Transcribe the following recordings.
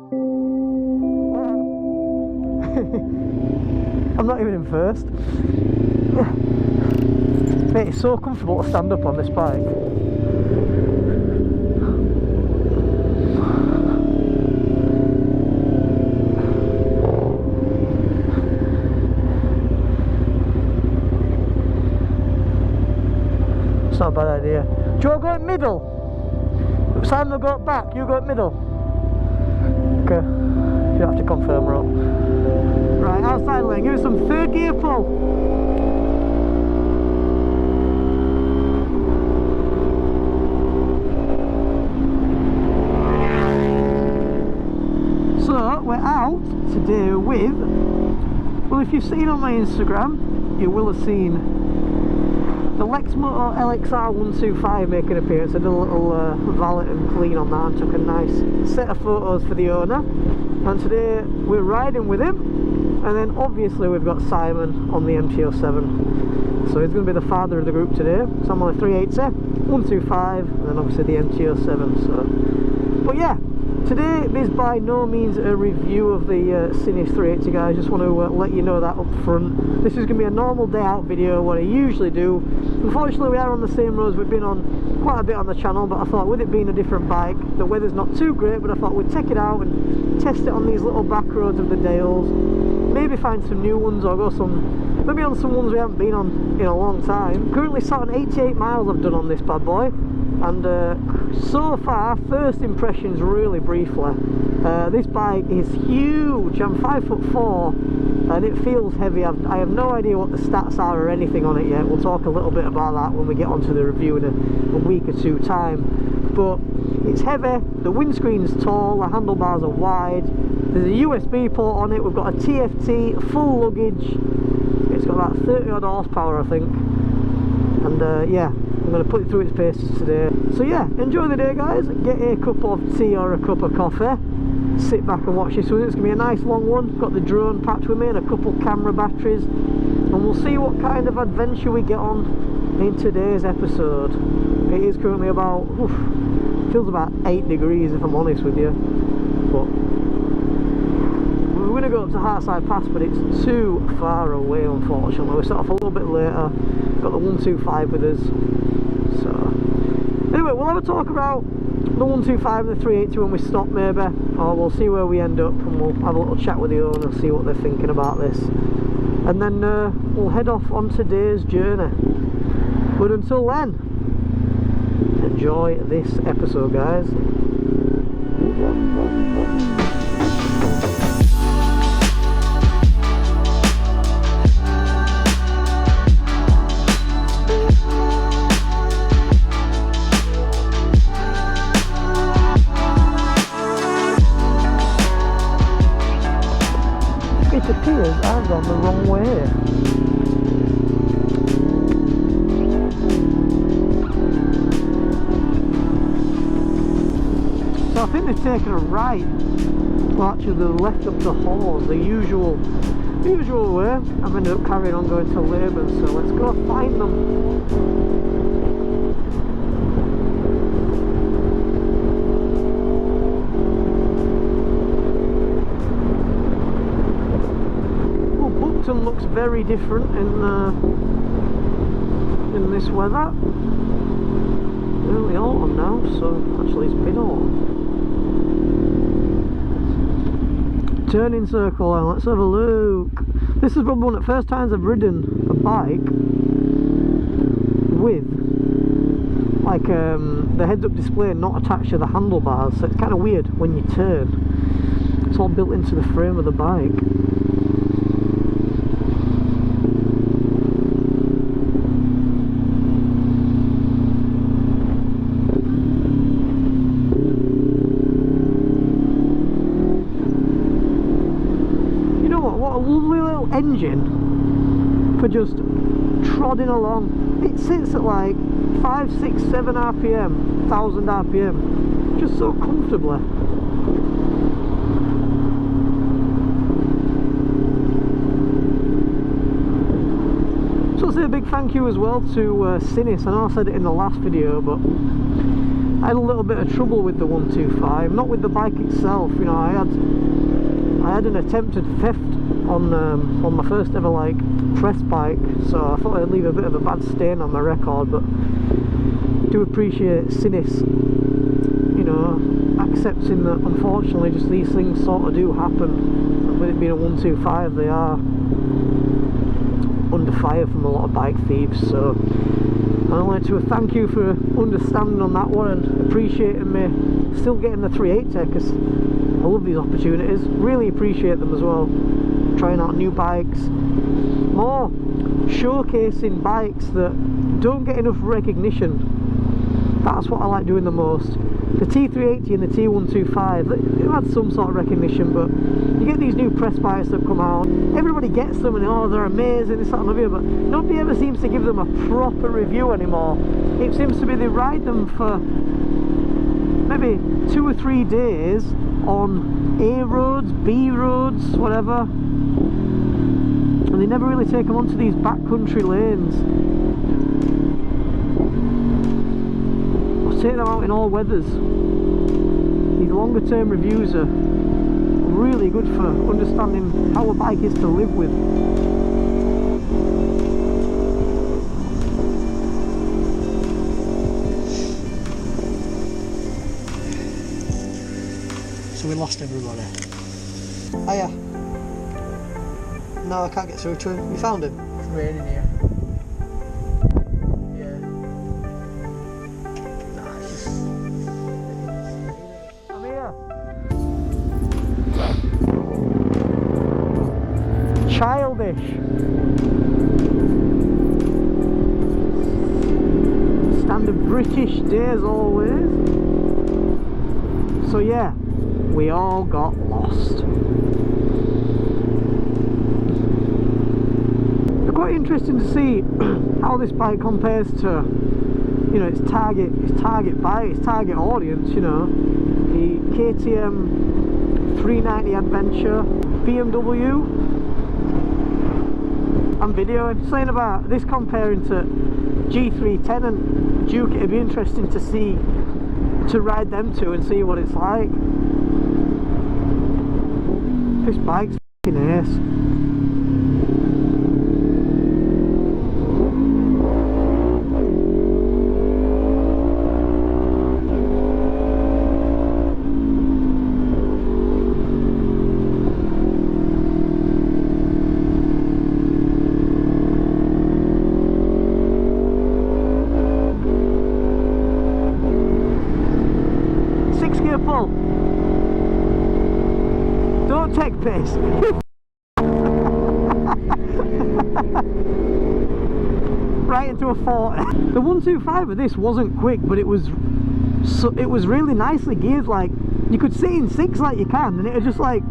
I'm not even in first. Mate, it's so comfortable to stand up on this bike. It's not a bad idea. Do you want to go in middle? Simon will go up back, you go in middle. Okay. You have to confirm her up. Right, outside lane, give us some third gear pull. So, we're out today with, well, if you've seen on my Instagram, you will have seen the Lexmoto LXR 125 make an appearance. I did a little valet and clean on that and took a nice set of photos for the owner. And today we're riding with him, and then obviously we've got Simon on the MT-07. So he's going to be the father of the group today. So I'm on a 380, 125, and then obviously the MT-07. So, but yeah, today is by no means a review of the Sinnis 380, guys. Just want to let you know that up front. This is going to be a normal day out video, what I usually do. Unfortunately, we are on the same roads. We've been on quite a bit on the channel, but I thought with it being a different bike, the weather's not too great, but I thought we'd take it out and test it on these little back roads of the Dales. Maybe find some new ones, or go maybe on some ones we haven't been on in a long time. Currently sat on 88 miles I've done on this bad boy. And so far, first impressions really briefly, this bike is huge. I'm 5'4", and it feels heavy. I have no idea what the stats are or anything on it yet. We'll talk a little bit about that when we get onto the review in a week or two time. But it's heavy, the windscreen's tall, the handlebars are wide, there's a USB port on it, we've got a TFT, full luggage, it's got about 30 odd horsepower I think, and yeah, I'm going to put it through its paces today. So yeah, enjoy the day guys, get a cup of tea or a cup of coffee, sit back and watch this one. It's going to be a nice long one. Got the drone packed with me and a couple camera batteries, and we'll see what kind of adventure we get on in today's episode. It is currently about, feels about 8 degrees if I'm honest with you, but we're going to go up to Heartside Pass, but it's too far away unfortunately. We set off a little bit later, got the 125 with us. So anyway, we'll have a talk about the 125 and the 380 when we stop maybe, or we'll see where we end up, and we'll have a little chat with the owner, see what they're thinking about this, and then we'll head off on today's journey. But until then, enjoy this episode guys. It appears I've gone the wrong way. So I think they've taken a right. Well actually they left up the Hawes, the usual way. I've ended up carrying on going to Labour, so let's go find them. Looks very different in this weather. Early autumn now, so actually it's mid-autumn. Turning circle now, let's have a look. This is probably one of the first times I've ridden a bike with like the heads-up display not attached to the handlebars, so it's kind of weird when you turn. It's all built into the frame of the bike. Engine for just trodding along. It sits at like 5, 6, 7 RPM, 1000 RPM, just so comfortably. So I'll say a big thank you as well to Sinnis. I know I said it in the last video, but I I had a little bit of trouble with the 125, not with the bike itself. You know, I had an attempted theft on my first ever like press bike, so I thought I'd leave a bit of a bad stain on my record. But I do appreciate Sinnis, you know, accepting that unfortunately just these things sort of do happen. And with it being a 125, they are under fire from a lot of bike thieves, so I'd like to thank you for understanding on that one and appreciating me still getting the 380, because I love these opportunities, really appreciate them as well. Trying out new bikes, more showcasing bikes that don't get enough recognition. That's what I like doing the most. The T380 and the T125, they've had some sort of recognition, but you get these new press bikes that come out, everybody gets them and oh, they're amazing, this, that and the other, but nobody ever seems to give them a proper review anymore. It seems to be they ride them for maybe 2 or 3 days on A roads, B roads, whatever, and they never really take them onto these backcountry lanes. Take them out in all weathers. These longer term reviews are really good for understanding how a bike is to live with. So we lost everybody. Hiya. No, I can't get through to him. You found him? It's raining here. Childish. Standard British day as always. So yeah, we all got lost. It's quite interesting to see how this bike compares to, you know, its target bike, its target audience. You know, the KTM 390 Adventure, BMW. I'm videoing, saying about this comparing to G310 and Duke. It'd be interesting to see, to ride them two and see what it's like. This bike's fucking ace. Don't take piss. Right into a 40. The 125 of this wasn't quick, but it was really nicely geared. Like you could sit in 6 like you can, and it was just like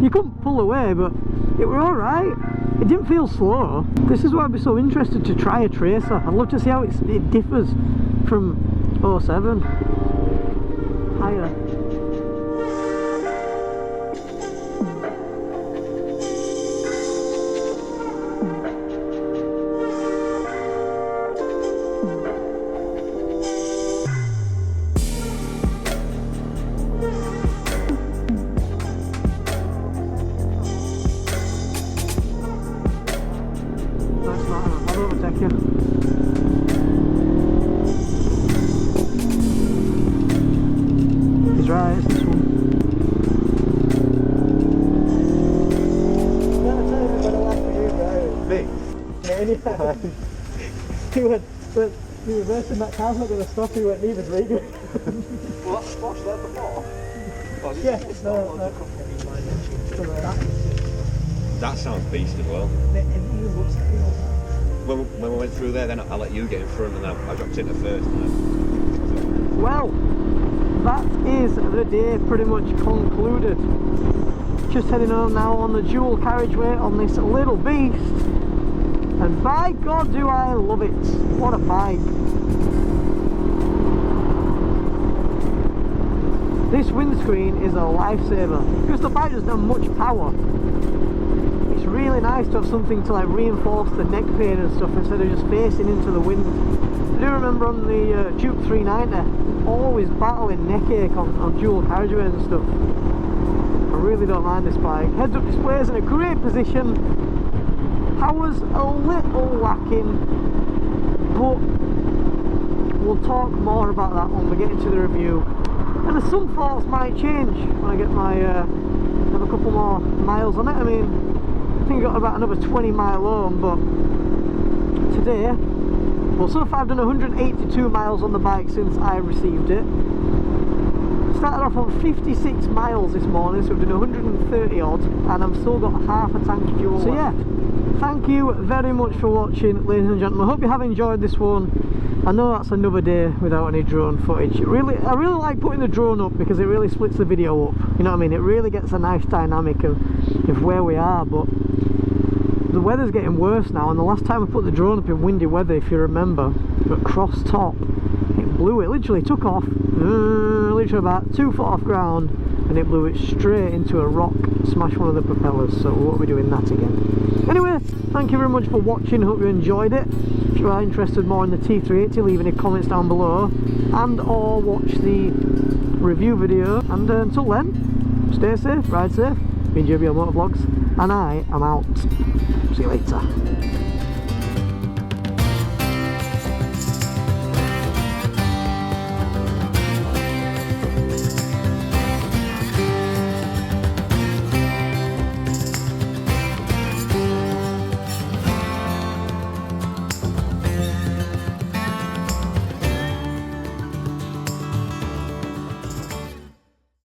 you couldn't pull away, but it were all right. It didn't feel slow. This is why I'd be so interested to try a Tracer. I'd love to see how it differs from 07. Higher. He reversing that car's not going to stop, he went neither Richa. Well, that's squash there before. Oh, yeah, no. That sounds beast as well. When we went through there, then I let you get in front and I dropped into first. Well, that is the day pretty much concluded. Just heading home now on the dual carriageway on this little beast. And by God do I love it. What a bike. This windscreen is a lifesaver because the bike doesn't have much power. It's really nice to have something to like reinforce the neck pain and stuff instead of just facing into the wind. I do remember on the Duke 390 always battling neck ache on dual carriageway and stuff. I really don't mind this bike. Heads up displays in a great position. Power's a little lacking, but we'll talk more about that when we get into the review. And some thoughts might change when I get my have a couple more miles on it. I mean, I think I got about another 20 mile home, but today, well, so far I've done 182 miles on the bike since I received it. Started off on 56 miles this morning, so I've done 130 odd, and I've still got half a tank of fuel left. Yeah, thank you very much for watching, ladies and gentlemen. I hope you have enjoyed this one. I know that's another day without any drone footage. I really like putting the drone up because it really splits the video up. You know what I mean? It really gets a nice dynamic of where we are, but the weather's getting worse now, and the last time I put the drone up in windy weather, if you remember, at cross top, it blew it, literally took off, literally about 2 foot off ground, and it blew it straight into a rock, smashed one of the propellers, so we won't be doing that again. Anyway, thank you very much for watching, hope you enjoyed it. If you are interested more in the T380, leave any comments down below, and or watch the review video, and until then, stay safe, ride safe, been JBL Motovlogs, and I am out. See you later.